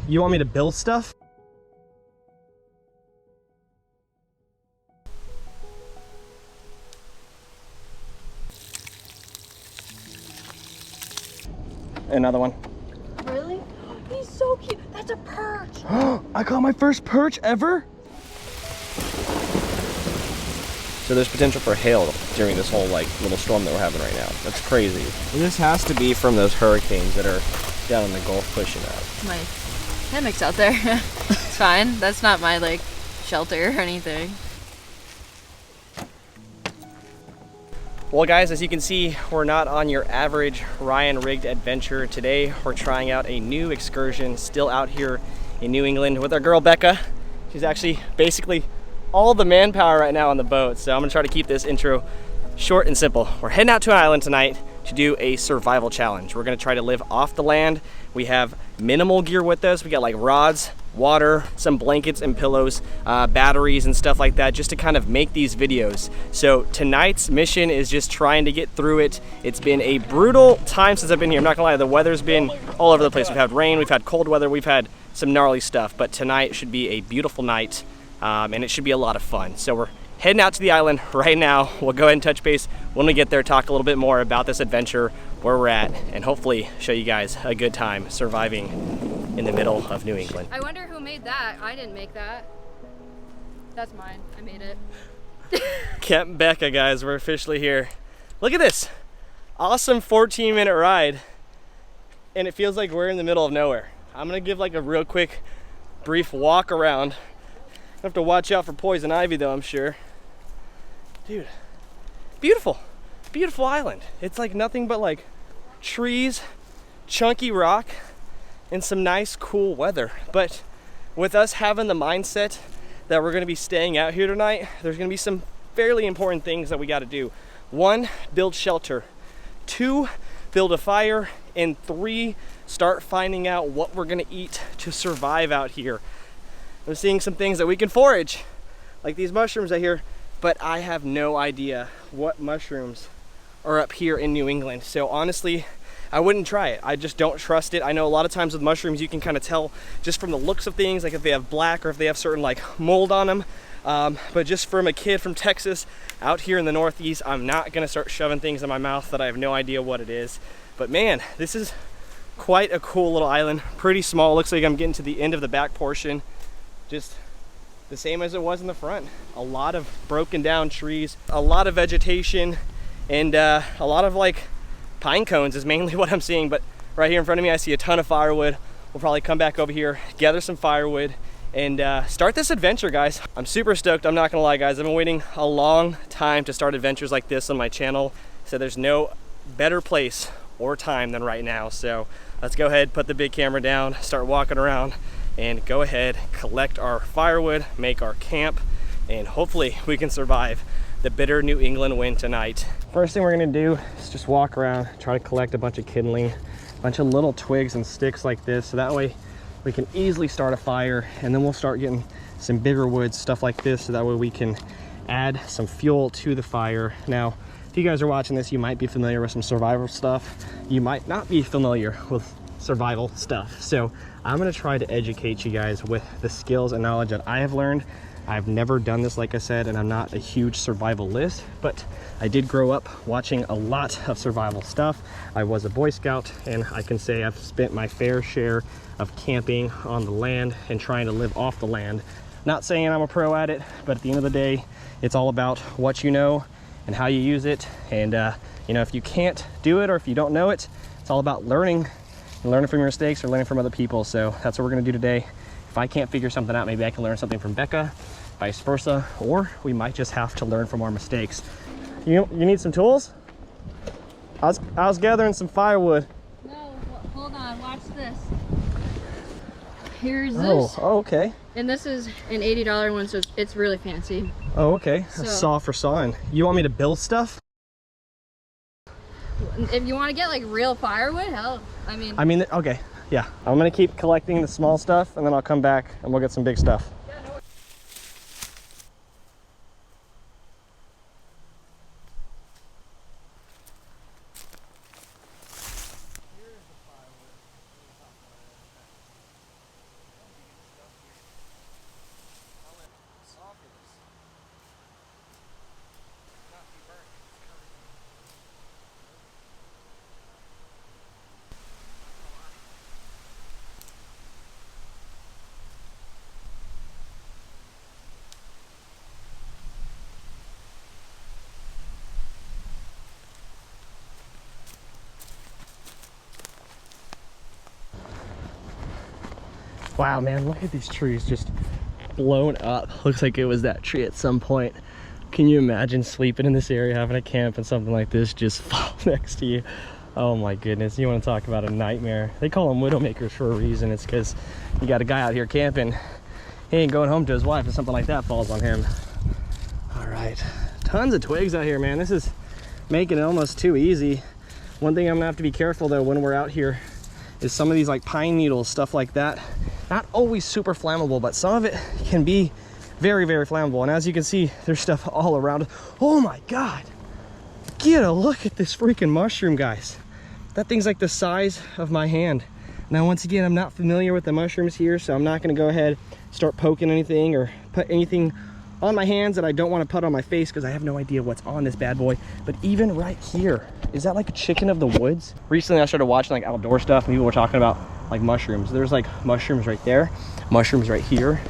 You want me to build stuff? Another one. Really? He's so cute. That's a perch. I caught my first perch ever. So there's potential for hail during this whole like little storm that we're having right now. That's crazy. And this has to be from those hurricanes that are down in the Gulf pushing up. My hammock's out there. It's fine. That's not my like shelter or anything. Well guys, as you can see, we're not on your average Ryan rigged adventure. Today we're trying out a new excursion, still out here in New England with our girl Becca. She's actually basically all the manpower right now on the boat, so I'm gonna try to keep this intro short and simple. We're heading out to an island tonight to do a survival challenge. We're gonna try to live off the land. We have minimal gear with us. We got like rods, water, some blankets and pillows, batteries and stuff like that, just to kind of make these videos. So tonight's mission is just trying to get through it. It's been a brutal time since I've been here. I'm not gonna lie, the weather's been all over the place. We've had rain, we've had cold weather, we've had some gnarly stuff, but tonight should be a beautiful night, and it should be a lot of fun. So we're heading out to the island right now. We'll go ahead and touch base when we get there, talk a little bit more about this adventure, where we're at, and hopefully show you guys a good time surviving in the middle of New England. I wonder who made that. I didn't make that. That's mine. I made it. Camp Becca, guys, we're officially here. Look at this awesome 14-minute ride, and it feels like we're in the middle of nowhere. I'm gonna give like a real quick brief walk around. I have to watch out for poison ivy though, I'm sure. Dude, beautiful, beautiful island. It's like nothing but like trees, chunky rock, and some nice cool weather. But with us having the mindset that we're gonna be staying out here tonight, there's gonna be some fairly important things that we gotta do. 1, build shelter. 2, build a fire. And 3, start finding out what we're gonna eat to survive out here. I'm seeing some things that we can forage, like these mushrooms out here, but I have no idea what mushrooms are up here in New England. So honestly, I wouldn't try it. I just don't trust it. I know a lot of times with mushrooms, you can kind of tell just from the looks of things, like if they have black or if they have certain like mold on them. But just from a kid from Texas out here in the Northeast, I'm not gonna start shoving things in my mouth that I have no idea what it is. But man, this is quite a cool little island. Pretty small. Looks like I'm getting to the end of the back portion. Just the same as it was in the front. A lot of broken down trees, a lot of vegetation, and a lot of like pine cones is mainly what I'm seeing. But right here in front of me, I see a ton of firewood. We'll probably come back over here, gather some firewood, and start this adventure, guys. I'm super stoked. I'm not gonna lie, guys. I've been waiting a long time to start adventures like this on my channel, so there's no better place or time than right now. So let's go ahead, put the big camera down, start walking around, and go ahead, collect our firewood, make our camp, and hopefully we can survive the bitter New England wind tonight. First thing we're gonna do is just walk around, try to collect a bunch of kindling, a bunch of little twigs and sticks like this, so that way we can easily start a fire, and then we'll start getting some bigger wood, stuff like this, so that way we can add some fuel to the fire. Now, if you guys are watching this, you might be familiar with some survival stuff. You might not be familiar with survival stuff. So I'm gonna try to educate you guys with the skills and knowledge that I have learned. I've never done this, like I said, and I'm not a huge survivalist, but I did grow up watching a lot of survival stuff. I was a Boy Scout, and I can say I've spent my fair share of camping on the land and trying to live off the land. Not saying I'm a pro at it, but at the end of the day, it's all about what you know and how you use it. And you know, if you can't do it or if you don't know it, it's all about learning and learning from your mistakes or learning from other people. So that's what we're gonna do today. If I can't figure something out, maybe I can learn something from Becca, vice versa, or we might just have to learn from our mistakes. You need some tools? I was gathering some firewood. No, hold on, watch this. Here's this. Oh, okay. And this is an $80 one, so it's really fancy. Oh, okay. So, a saw for sawing. You want me to build stuff? If you want to get like real firewood, hell, I mean, okay, yeah. I'm gonna keep collecting the small stuff, and then I'll come back and we'll get some big stuff. Wow, man, look at these trees just blown up. Looks like it was that tree at some point. Can you imagine sleeping in this area, having a camp, and something like this just fall next to you? Oh my goodness, you want to talk about a nightmare. They call them widowmakers for a reason. It's because you got a guy out here camping. He ain't going home to his wife if something like that falls on him. All right, tons of twigs out here, man. This is making it almost too easy. One thing I'm gonna have to be careful though when we're out here is some of these like pine needles, stuff like that. Not always super flammable, but some of it can be very, very flammable. And as you can see, there's stuff all around. Oh my God, get a look at this freaking mushroom, guys. That thing's like the size of my hand. Now, once again, I'm not familiar with the mushrooms here, so I'm not gonna go ahead, start poking anything or put anything on my hands that I don't want to put on my face because I have no idea what's on this bad boy. But even right here, is that like a chicken of the woods? Recently, I started watching like outdoor stuff and people were talking about like mushrooms. There's like mushrooms right there, mushrooms right here.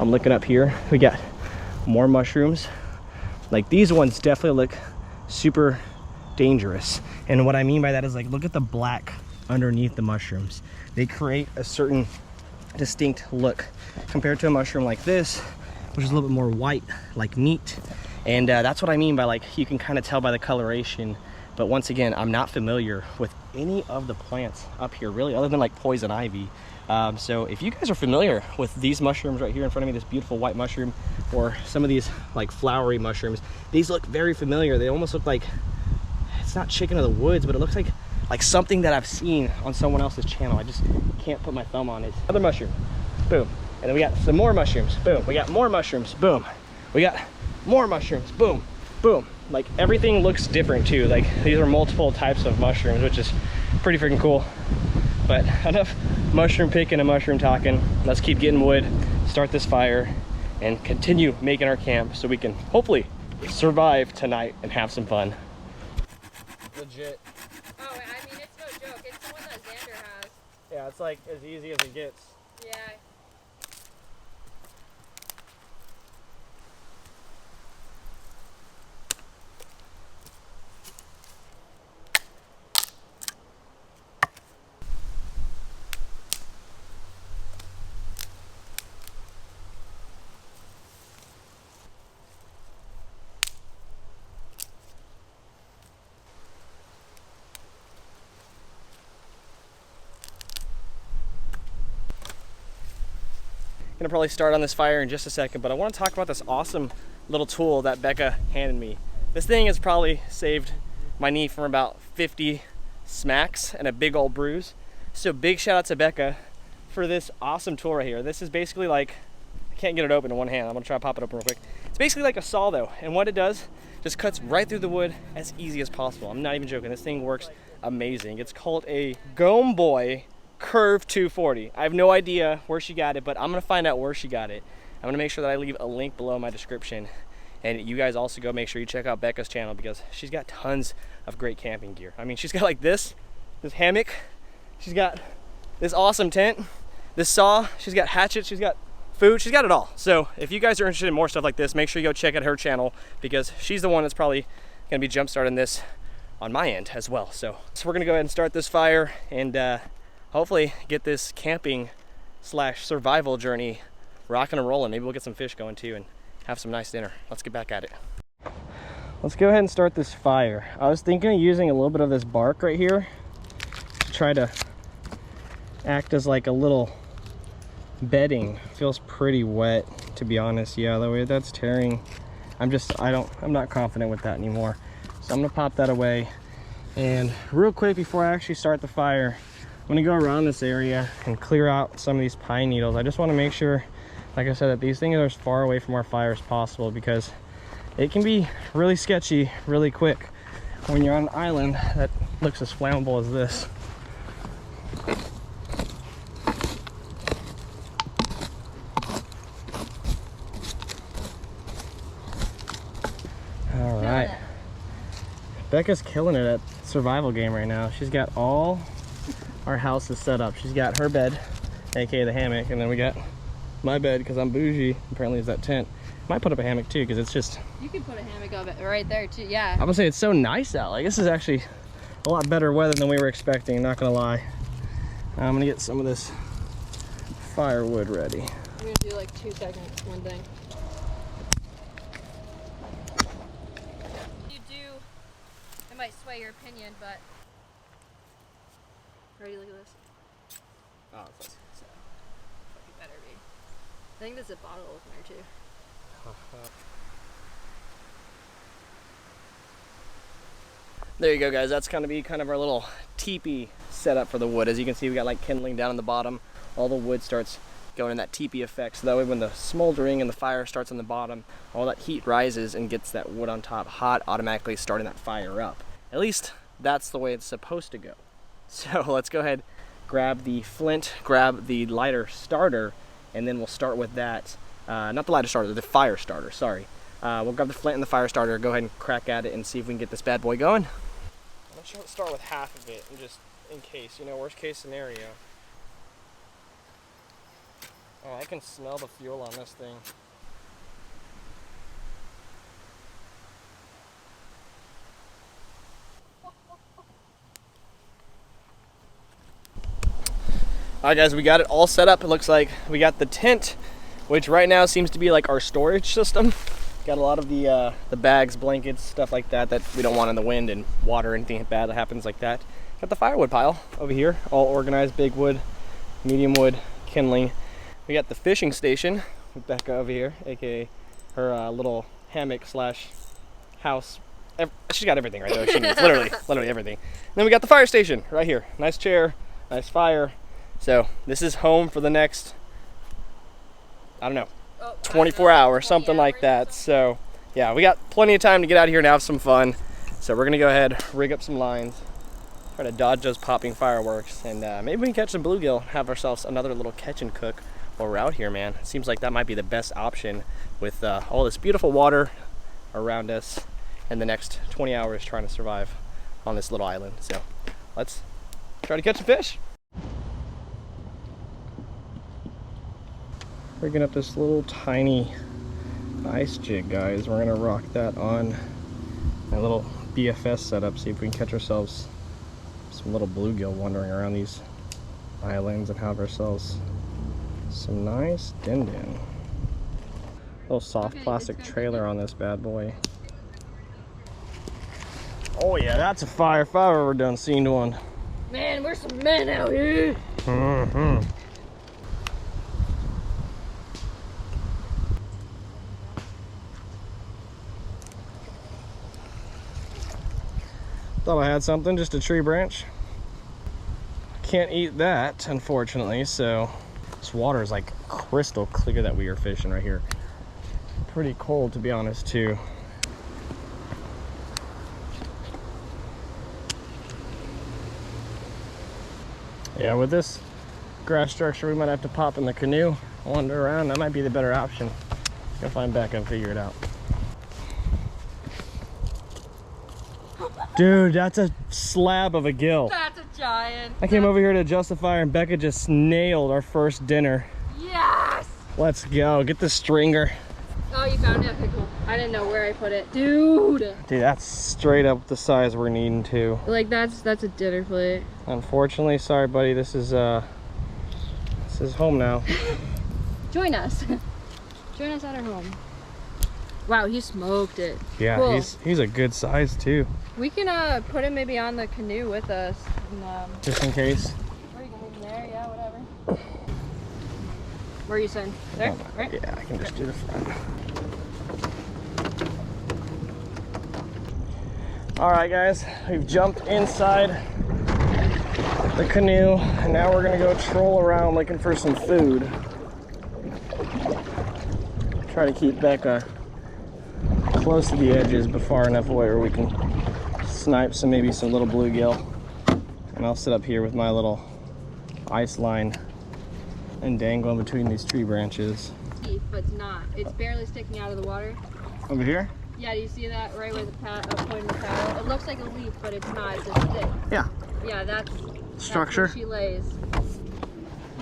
I'm looking up here, we got more mushrooms. Like these ones definitely look super dangerous. And what I mean by that is like, look at the black underneath the mushrooms. They create a certain distinct look compared to a mushroom like this, which is a little bit more white, like meat. And that's what I mean by like, you can kind of tell by the coloration. But once again, I'm not familiar with any of the plants up here really, other than like poison ivy. So if you guys are familiar with these mushrooms right here in front of me, this beautiful white mushroom, or some of these like flowery mushrooms, these look very familiar. They almost look like, it's not chicken of the woods, but it looks like something that I've seen on someone else's channel. I just can't put my thumb on it. Another mushroom, boom. And then we got some more mushrooms, boom. We got more mushrooms, boom. We got more mushrooms, boom, boom. Like everything looks different too. Like these are multiple types of mushrooms, which is pretty freaking cool. But enough mushroom picking and mushroom talking. Let's keep getting wood, start this fire, and continue making our camp so we can hopefully survive tonight and have some fun. Legit. Oh, I mean, it's no joke. It's the one that Xander has. Yeah, it's like as easy as it gets. Yeah. Gonna probably start on this fire in just a second, but I want to talk about this awesome little tool that Becca handed me. This thing has probably saved my knee from about 50 smacks and a big old bruise. So big shout out to Becca for this awesome tool right here. This is basically like, I can't get it open in one hand. I'm gonna try to pop it open real quick. It's basically like a saw though, and what it does, just cuts right through the wood as easy as possible. I'm not even joking, this thing works amazing. It's called a Gome Boy Curve 240. I have no idea where she got it, but I'm gonna find out where she got it. I'm gonna make sure that I leave a link below my description, and you guys also go make sure you check out Becca's channel because she's got tons of great camping gear. I mean, she's got like this hammock, she's got this awesome tent, this saw, she's got hatchets, she's got food, she's got it all. So if you guys are interested in more stuff like this, make sure you go check out her channel because she's the one that's probably gonna be jump starting this on my end as well. So we're gonna go ahead and start this fire and hopefully get this camping / survival journey rocking and rolling. Maybe we'll get some fish going too and have some nice dinner. Let's get back at it. Let's go ahead and start this fire. I was thinking of using a little bit of this bark right here to try to act as like a little bedding. Feels pretty wet, to be honest. Yeah, the way that's tearing, I'm not confident with that anymore. So I'm gonna pop that away. And real quick before I actually start the fire, I'm gonna go around this area and clear out some of these pine needles. I just wanna make sure, like I said, that these things are as far away from our fire as possible because it can be really sketchy really quick when you're on an island that looks as flammable as this. All right. Becca's killing it at survival game right now. She's got all our house is set up. She's got her bed, aka the hammock, and then we got my bed because I'm bougie. Apparently, is that tent. Might put up a hammock too because it's just. You can put a hammock up right there too. Yeah. I'm gonna say it's so nice out. Like this is actually a lot better weather than we were expecting. Not gonna lie. I'm gonna get some of this firewood ready. I'm gonna do like 2 seconds, one thing. You do, it might sway your opinion, but. Ready, look at this. Oh, it's nice. It better be. I think there's a bottle opener too. There you go, guys. That's gonna be kind of our little teepee setup for the wood. As you can see, we got like kindling down on the bottom. All the wood starts going in that teepee effect, so that way when the smoldering and the fire starts on the bottom, all that heat rises and gets that wood on top hot, automatically starting that fire up. At least that's the way it's supposed to go. So let's go ahead, grab the flint, grab the lighter starter, and then we'll start with that. Not the lighter starter, the fire starter, sorry. We'll grab the flint and the fire starter, go ahead and crack at it and see if we can get this bad boy going. I'm gonna start with half of it, and just in case, you know, worst case scenario. Oh, I can smell the fuel on this thing. Alright guys, we got it all set up. It looks like we got the tent, which right now seems to be like our storage system. Got a lot of the bags, blankets, stuff like that that we don't want in the wind and water, anything bad that happens like that. Got the firewood pile over here, all organized, big wood, medium wood, kindling. We got the fishing station with Becca over here, aka her little hammock slash house. She's got everything right there. She needs literally everything. And then we got the fire station right here. Nice chair, nice fire. So this is home for the next, I don't know, 24 hours, something like that. So yeah, we got plenty of time to get out of here and have some fun. So we're gonna go ahead, rig up some lines, try to dodge those popping fireworks, and maybe we can catch some bluegill, have ourselves another little catch and cook while we're out here, man. It seems like that might be the best option with all this beautiful water around us and the next 20 hours trying to survive on this little island. So let's try to catch some fish. Rigging up this little tiny ice jig, guys. We're gonna rock that on a little BFS setup, see if we can catch ourselves some little bluegill wandering around these islands and have ourselves some nice din-din. Little soft plastic trailer on this bad boy. Oh yeah, that's a fire if I've ever done seen one. Man, we're some men out here. Mm-hmm. Thought I had something, just a tree branch. Can't eat that, unfortunately, so this water is like crystal clear that we are fishing right here. Pretty cold, to be honest, too. Yeah, with this grass structure, we might have to pop in the canoe, wander around. That might be the better option. Go find Becca and figure it out. Dude, that's a slab of a gill. That's a giant. I came over here to adjust the fire and Becca just nailed our first dinner. Yes! Let's go. Get the stringer. Oh, you found it? Okay, cool. I didn't know where I put it. Dude! Dude, that's straight up the size we're needing to. Like, that's a dinner plate. Unfortunately, sorry buddy, this is home now. Join us. Join us at our home. Wow, he smoked it. Yeah, cool. He's a good size too. We can put him maybe on the canoe with us. And, just in case. Or you can leave him there, yeah, whatever. Where are you sitting? There? Right? Yeah, I can just do the front. Alright guys, we've jumped inside the canoe and now we're gonna go troll around looking for some food. Try to keep Becca close to the edges but far enough away where we can snipe maybe some little bluegill. And I'll sit up here with my little ice line and dangle in between these tree branches. Teeth, but it's not. It's barely sticking out of the water. Over here? Yeah, do you see that right where the point of the paddle? It looks like a leaf, but it's not. It's a stick. Yeah. Yeah, that's structure. That's where she lays.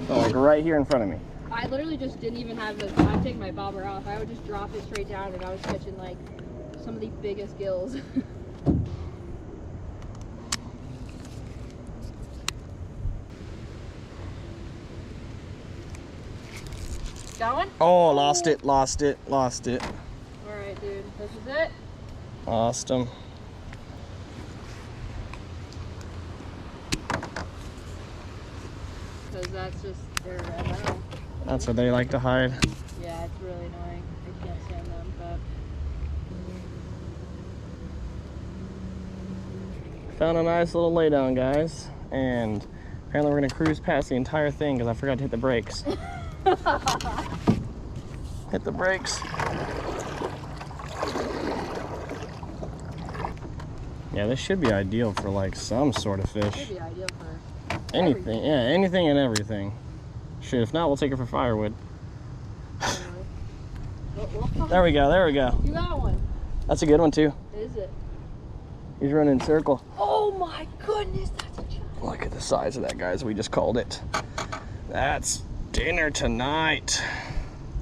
So like right here in front of me. I literally just didn't even have the time to take my bobber off. I would just drop it straight down and I was catching like some of the biggest gills. Got one? Oh, lost it. All right, dude. This is it. Lost him. Because that's just their MO. That's where they like to hide. Yeah, it's really annoying. I can't stand them, but... Found a nice little laydown, guys. And apparently we're gonna cruise past the entire thing because I forgot to hit the brakes. Hit the brakes. Yeah, this should be ideal for like some sort of fish. Should be ideal for Anything, everything. yeah, anything and everything. Shit, if not, we'll take it for firewood. There we go, there we go. You got one. That's a good one too. Is it? He's running in circle. Oh my goodness, that's a giant. Look at the size of that, guys. We just called it. That's dinner tonight.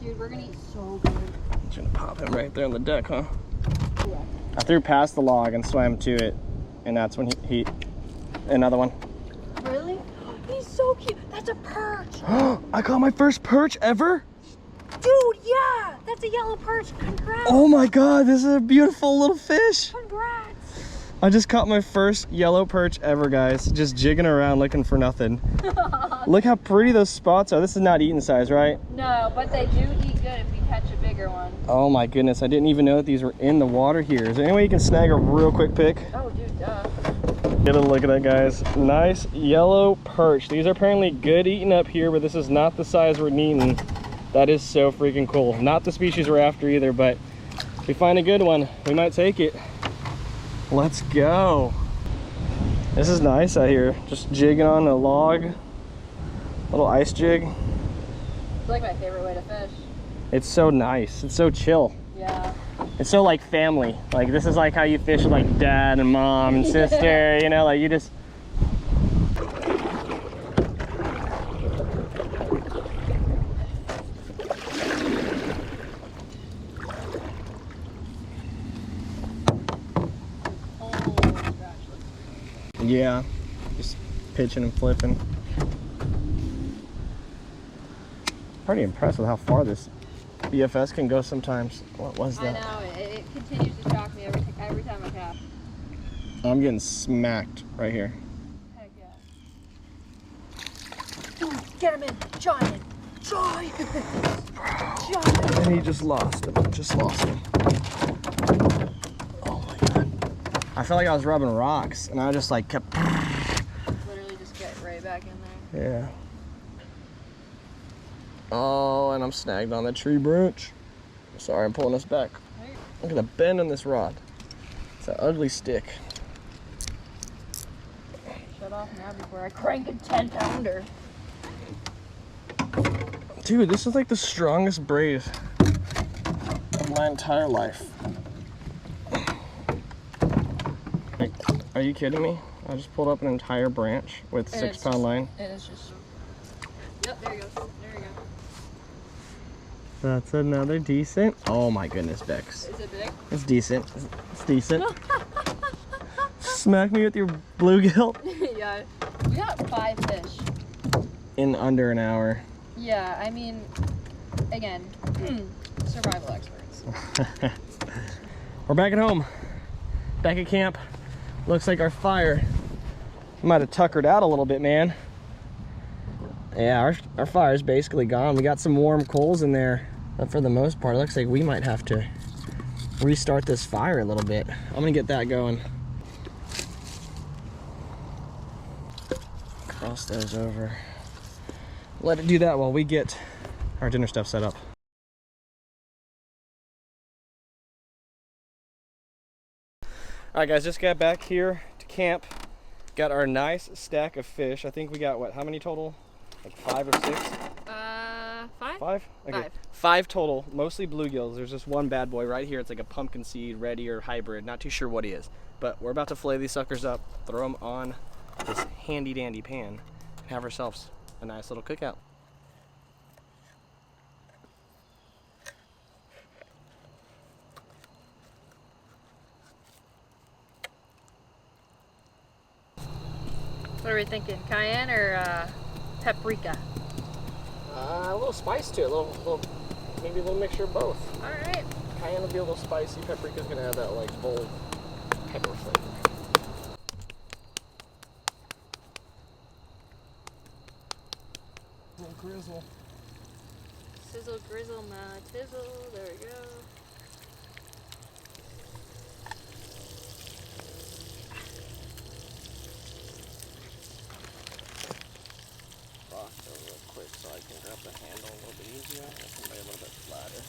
Dude, we're gonna eat so good. I'm just gonna pop him right there on the deck, huh? Yeah. I threw past the log and swam to it, and that's when he another one. Really? He's so cute. That's a perch. I caught my first perch ever. Dude, yeah. That's a yellow perch. Congrats. Oh my God, this is a beautiful little fish. Congrats. I just caught my first yellow perch ever, guys. Just jigging around looking for nothing. Look how pretty those spots are. This is not eating size, right? No, but they do eat good if we catch a bigger one. Oh my goodness, I didn't even know that these were in the water here. Is there any way you can snag a real quick pick? Oh, dude, duh. Get a look at that, guys. Nice yellow perch. These are apparently good eating up here, but this is not the size we're needing. That is so freaking cool. Not the species we're after either, but if we find a good one, we might take it. Let's go. This is nice out here. Just jigging on a log. Little ice jig. It's like my favorite way to fish. It's so nice. It's so chill. Yeah. It's so like family. Like this is like how you fish with like dad and mom and sister, you know, like you just. Yeah, just pitching and flipping. Pretty impressed with how far this BFS can go sometimes. What was that? I know, it continues to shock me every time I cast. I'm getting smacked right here. Heck yeah. Ooh, get him in, giant, giant, giant. And he just lost him, Oh my God. I felt like I was rubbing rocks and I just like kept. Literally just get right back in there. Yeah. Oh, and I'm snagged on the tree branch. Sorry, I'm pulling us back. Look at the bend on this rod. It's an ugly stick. Shut off now before I crank a 10-pounder. Dude, this is like the strongest braid of my entire life. Like, are you kidding me? I just pulled up an entire branch with 6-pound line. It is just. Yep, there you go. There you go. That's another decent. Oh my goodness, Bex. Is it big? It's decent. It's decent. Smack me with your bluegill. Yeah. We got 5 fish. In under an hour. Yeah, I mean, again, survival experts. We're back at home. Back at camp. Looks like our fire might have tuckered out a little bit, man. Yeah, our fire's basically gone. We got some warm coals in there, but for the most part, it looks like we might have to restart this fire a little bit. I'm gonna get that going. Cross those over. Let it do that while we get our dinner stuff set up. All right, guys, just got back here to camp. Got our nice stack of fish. I think we got, what, how many total? Like 5 or 6? 5? 5? Okay. 5. 5 total, mostly bluegills. There's just one bad boy right here. It's like a pumpkin seed, ready or hybrid. Not too sure what he is. But we're about to fillet these suckers up, throw them on this handy dandy pan, and have ourselves a nice little cookout. What are we thinking? Cayenne or paprika? A little spice to it, maybe a little mixture of both. All right. Cayenne will be a little spicy. Paprika's gonna have that like bold pepper flavor. A little grizzle. Sizzle, grizzle, my tizzle. There we go. Box it real quick so I can grab the handle a little bit easier. Make it a little bit flatter.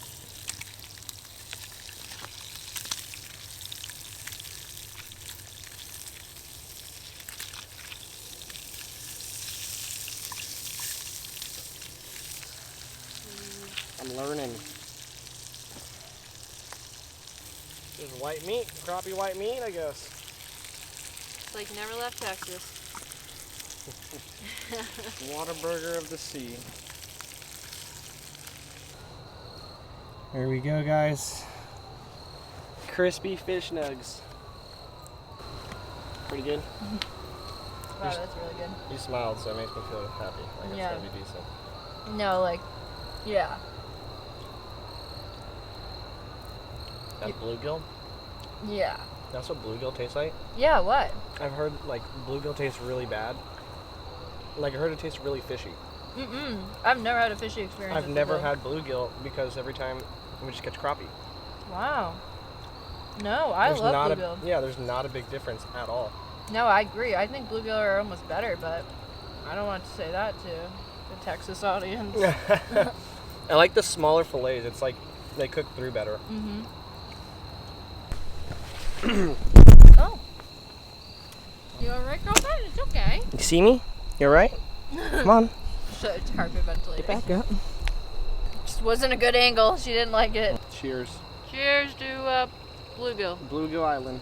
I'm learning. This is white meat, crappie white meat, I guess. It's like never left Texas. Whataburger of the sea. There we go, guys. Crispy fish nugs. Pretty good? Wow, that's really good. You smiled, so it makes me feel happy. Like Yeah. it's gonna be decent. No, like, yeah. That's bluegill? Yeah. That's what bluegill tastes like? Yeah, what? I've heard like bluegill tastes really bad. Like I heard it tastes really fishy. I've never had a fishy experience. I've never had bluegill because every time we just catch crappie. Wow. No, I There's love not bluegill. Yeah, there's not a big difference at all. No, I agree. I think bluegill are almost better, but I don't want to say that to the Texas audience. I like the smaller fillets. It's like they cook through better. Oh. You alright, girlfriend? It's okay. You see me? You alright? Come on. So it's carpet ventilating. Back up. Just wasn't a good angle. She didn't like it. Cheers. Cheers to bluegill. Bluegill Island.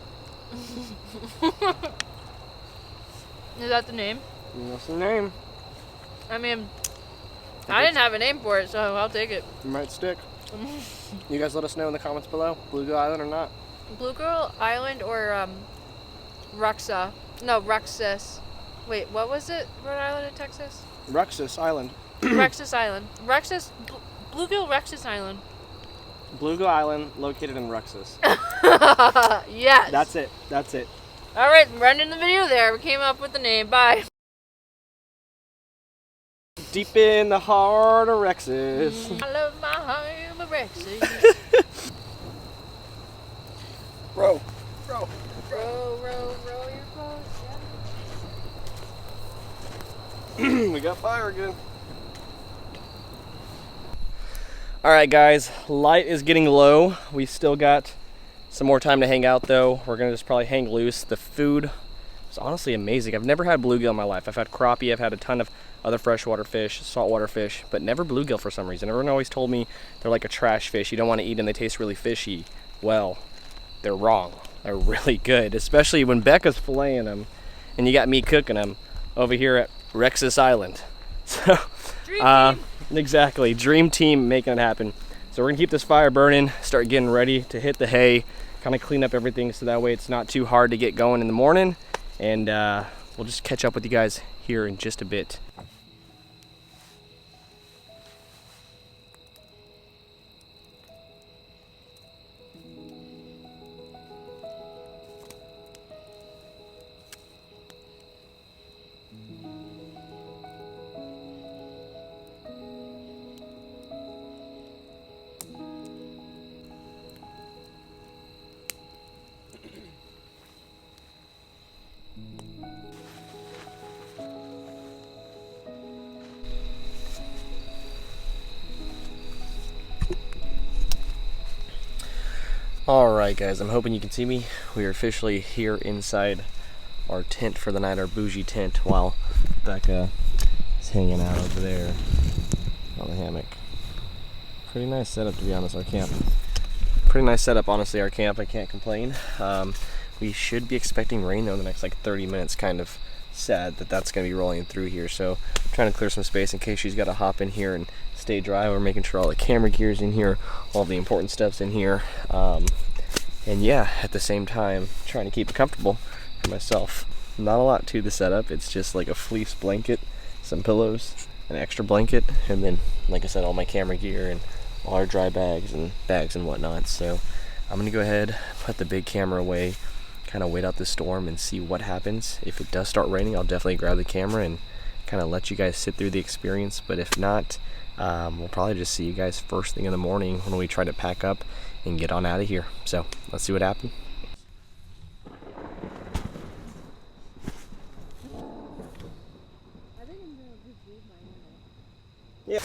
Is that the name? That's the name. I mean, I didn't have a name for it, so I'll take it. It might stick. You guys let us know in the comments below. Bluegill Island or not. Bluegill Island or Ruxa. No, Ruxus. Wait, what was it? Rhode Island in Texas? Ruxus Island. Rexus Island. Bluegill Rexus Island. Bluegill Island located in Ruxus. Yes. That's it. That's it. All right, we're ending the video there. We came up with the name. Bye. Deep in the heart of Rexus. I love my home of Rexus. Row. Row your boat. We got fire again. Alright guys, light is getting low. We still got some more time to hang out though. We're gonna just probably hang loose. The food is honestly amazing. I've never had bluegill in my life. I've had crappie, I've had a ton of other freshwater fish, saltwater fish, but never bluegill for some reason. Everyone always told me they're like a trash fish. You don't want to eat them, they taste really fishy. Well, they're wrong. They're really good, especially when Becca's filleting them and you got me cooking them over here at Rexus Island. So, Dream team. Exactly, dream team making it happen. So we're gonna keep this fire burning, start getting ready to hit the hay, kind of clean up everything so that way it's not too hard to get going in the morning. And we'll just catch up with you guys here in just a bit. Alright guys, I'm hoping you can see me. We are officially here inside our tent for the night, our bougie tent, while Becca is hanging out over there on the hammock. Pretty nice setup, to be honest, our camp. Pretty nice setup, honestly, our camp. I can't complain. We should be expecting rain though in the next like 30 minutes. Kind of sad that that's going to be rolling through here, so I'm trying to clear some space in case she's got to hop in here and stay dry. We're making sure all the camera gear's in here, all the important stuff's in here, and yeah, at the same time trying to keep it comfortable for myself. Not a lot to the setup. It's just like a fleece blanket, some pillows, an extra blanket, and then, like I said, all my camera gear and all our dry bags and whatnot. So I'm gonna go ahead, put the big camera away, kind of wait out the storm and see what happens. If it does start raining, I'll definitely grab the camera and kind of let you guys sit through the experience. But if not, we'll probably just see you guys first thing in the morning when we try to pack up and get on out of here. So let's see what happens. Yeah.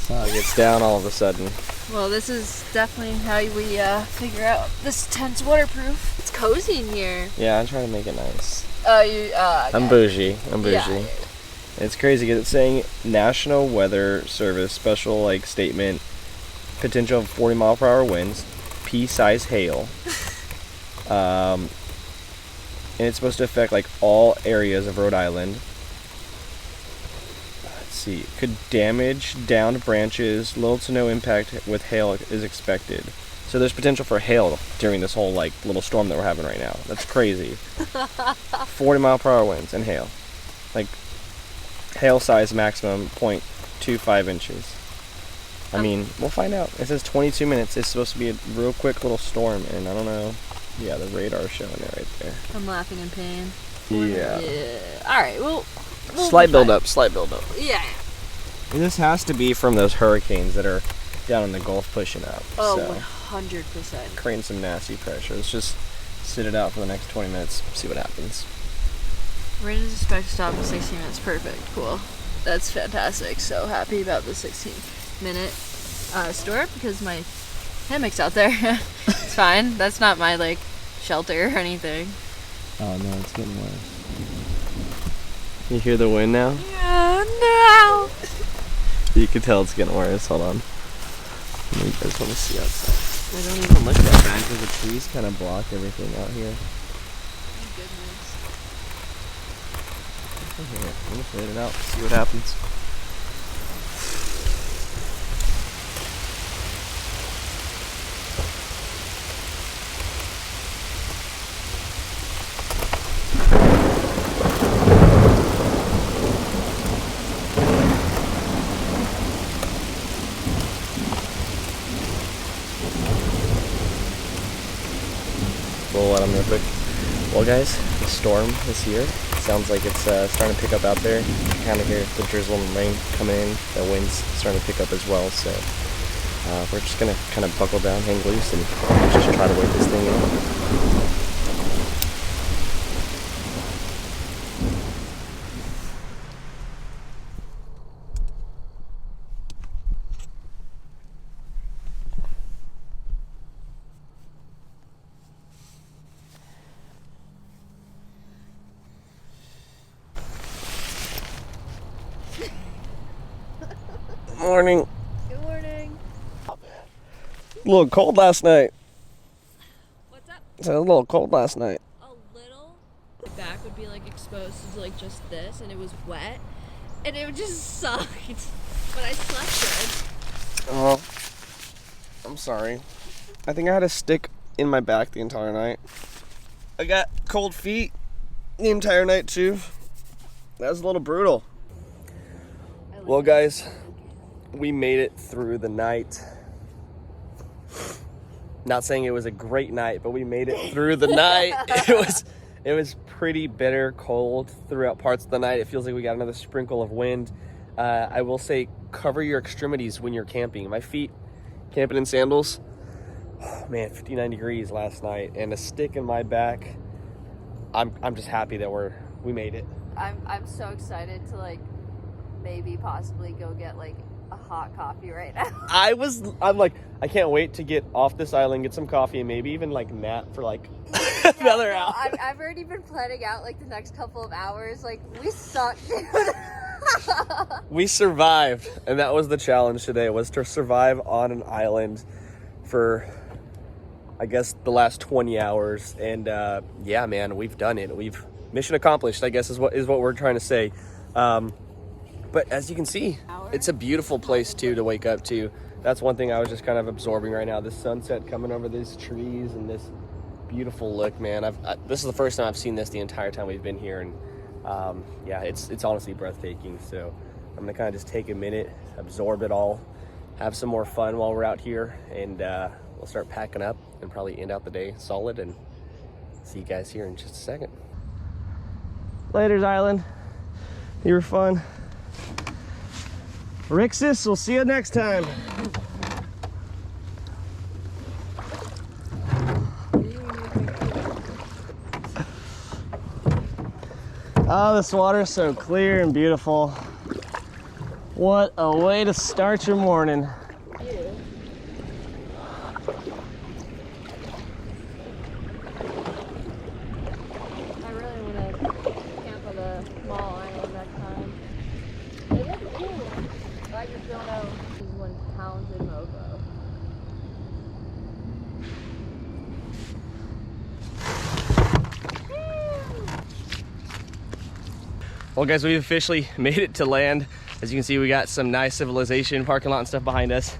So it gets down all of a sudden. Well, this is definitely how we figure out this tent's waterproof. It's cozy in here. Yeah, I'm trying to make it nice. Okay. I'm bougie. Yeah. It's crazy because it's saying National Weather Service special like statement, potential of 40-mile-per-hour winds, pea-size hail. And it's supposed to affect like all areas of Rhode Island. Let's see. Could damage downed branches. Little to no impact with hail is expected. So there's potential for hail during this whole like little storm that we're having right now. That's crazy. 40-mile-per-hour winds and hail. Like hail size maximum 0.25 inches. I mean, we'll find out. It says 22 minutes. It's supposed to be a real quick little storm, and I don't know. Yeah, the radar's showing it right there. I'm laughing in pain. Yeah. All right. Well, slight build up. Yeah. And this has to be from those hurricanes that are down in the Gulf pushing up. Oh, so 100%. creating some nasty pressure. Let's just sit it out for the next 20 minutes, see what happens. Rain is expected to stop in 16 minutes. Perfect. Cool. That's fantastic. So happy about the 16-minute storm because my hammock's out there. It's fine. That's not my like shelter or anything. Oh no, it's getting worse. You hear the wind now? Yeah, no. You can tell it's getting worse. Hold on. You guys want to see outside? They don't even look that bad because the trees kind of block everything out here. Thank goodness. Okay, I'm gonna fade it out. See what happens. We'll let them real quick. Well guys, the storm is here. Sounds like it's starting to pick up out there. You can kind of hear the drizzle and rain coming in. The wind's starting to pick up as well. So we're just going to kind of buckle down, hang loose, and just try to wait this thing out. Morning. Good morning. A little cold last night. What's up? It's a little cold last night. A little. The back would be like exposed to like just this, and it was wet, and it just sucked. But I slept good. Oh, I'm sorry. I think I had a stick in my back the entire night. I got cold feet the entire night too. That was a little brutal. Well guys, we made it through the night. Not saying it was a great night, but we made it through the night. It was pretty bitter cold throughout parts of the night. It feels like we got another sprinkle of wind. I will say, cover your extremities when you're camping. My feet, camping in sandals, oh man, 59 degrees last night, and a stick in my back. I'm just happy that we made it. I'm so excited to like maybe possibly go get like a hot coffee right now. I'm like, I can't wait to get off this island, get some coffee, and maybe even like nap for like another hour. I've already been planning out like the next couple of hours. Like we suck, dude. We survived, and that was the challenge today, was to survive on an island for, I guess, the last 20 hours. And yeah, man, we've done it. We've mission accomplished, I guess is what we're trying to say. But as you can see, it's a beautiful place too to wake up to. That's one thing I was just kind of absorbing right now. The sunset coming over these trees and this beautiful look, man. This is the first time I've seen this the entire time we've been here, and yeah, it's honestly breathtaking. So I'm gonna kind of just take a minute, absorb it all, have some more fun while we're out here, and we'll start packing up and probably end out the day solid, and see you guys here in just a second. Laters, Island. You were fun. Rixus, we'll see you next time. Oh, this water is so clear and beautiful. What a way to start your morning. Well guys, we've officially made it to land. As you can see, we got some nice civilization parking lot and stuff behind us.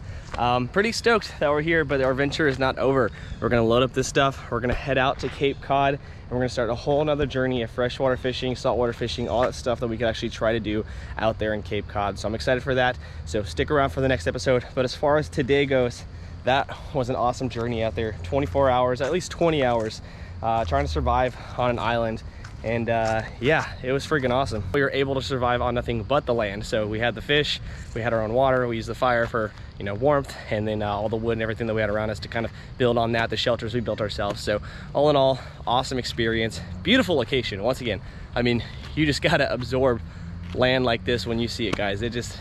Pretty stoked that we're here, but our adventure is not over. We're gonna load up this stuff. We're gonna head out to Cape Cod, and we're gonna start a whole nother journey of freshwater fishing, saltwater fishing, all that stuff that we could actually try to do out there in Cape Cod. So I'm excited for that. So stick around for the next episode. But as far as today goes, that was an awesome journey out there. 24 hours, at least 20 hours, trying to survive on an island. And yeah, it was freaking awesome. We were able to survive on nothing but the land. So we had the fish, we had our own water, we used the fire for, you know, warmth, and then all the wood and everything that we had around us to kind of build on that. The shelters we built ourselves. So all in all, awesome experience. Beautiful location. Once again, I mean, you just gotta absorb land like this when you see it, guys. It's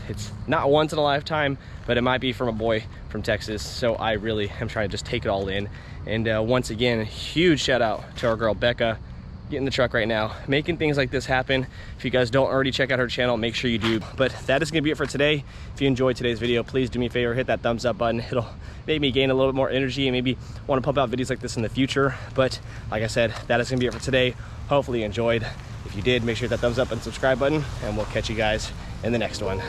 not once in a lifetime, but it might be from a boy from Texas. So I really am trying to just take it all in. And once again, huge shout out to our girl Becca. Get in the truck right now, making things like this happen. If you guys don't already check out her channel, make sure you do. But that is gonna be it for today. If you enjoyed today's video, please do me a favor, hit that thumbs up button. It'll make me gain a little bit more energy and maybe want to pump out videos like this in the future. But like I said, that is gonna be it for today. Hopefully you enjoyed. If you did, make sure to hit that thumbs up and subscribe button, and we'll catch you guys in the next one.